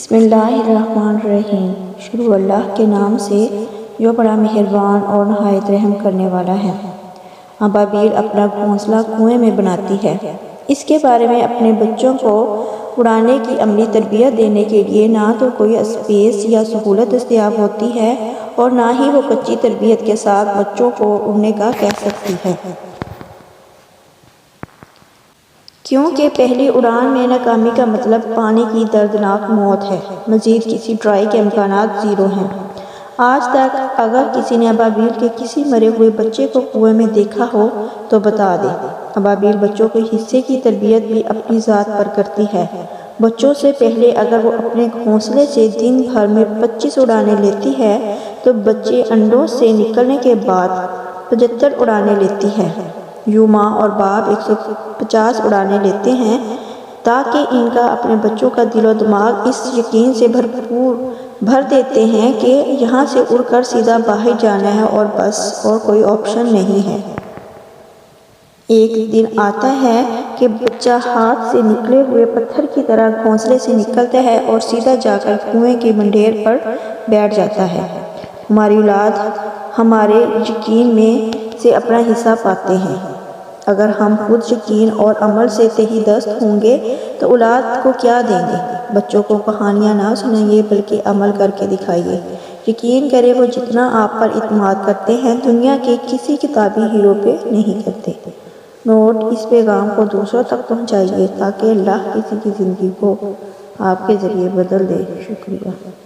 بسم اللہ الرحمن الرحیم۔ شروع اللہ کے نام سے جو بڑا مہربان اور نہایت رحم کرنے والا ہے۔ ابابیل اپنا گھونسلہ کنویں میں بناتی ہے۔ اس کے بارے میں اپنے بچوں کو اڑانے کی عملی تربیت دینے کے لیے نہ تو کوئی اسپیس یا سہولت دستیاب ہوتی ہے اور نہ ہی وہ کچی تربیت کے ساتھ بچوں کو اڑنے کا کہہ سکتی ہے، کیونکہ پہلی اڑان میں ناکامی کا مطلب پانی کی دردناک موت ہے۔ مزید کسی ٹرائی کے امکانات زیرو ہیں۔ آج تک اگر کسی نے ابابیل کے کسی مرے ہوئے بچے کو کنویں میں دیکھا ہو تو بتا دے۔ ابابیل بچوں کے حصے کی تربیت بھی اپنی ذات پر کرتی ہے۔ بچوں سے پہلے اگر وہ اپنے گھونسلے سے دن بھر میں 25 اڑانیں لیتی ہے تو بچے انڈوں سے نکلنے کے بعد 75 اڑانیں لیتی ہے۔ یوں ماں اور باپ 150 اڑانیں لیتے ہیں تاکہ ان کا اپنے بچوں کا دل و دماغ اس یقین سے بھر دیتے ہیں کہ یہاں سے اڑ کر سیدھا باہر جانا ہے اور بس، اور کوئی آپشن نہیں ہے۔ ایک دن آتا ہے کہ بچہ ہاتھ سے نکلے ہوئے پتھر کی طرح گھونسلے سے نکلتا ہے اور سیدھا جا کر کنویں کے منڈیر پر بیٹھ جاتا ہے۔ ہماری اولاد ہمارے یقین میں سے اپنا حصہ پاتے ہیں۔ اگر ہم خود یقین اور عمل سے تہی دست ہوں گے تو اولاد کو کیا دیں گے؟ بچوں کو کہانیاں نہ سنائیے بلکہ عمل کر کے دکھائیے۔ یقین کریں وہ جتنا آپ پر اعتماد کرتے ہیں دنیا کے کسی کتابی ہیرو پہ نہیں کرتے۔ نوٹ: اس پیغام کو دوسروں تک پہنچائیے تاکہ اللہ کسی کی زندگی کو آپ کے ذریعے بدل دے۔ شکریہ۔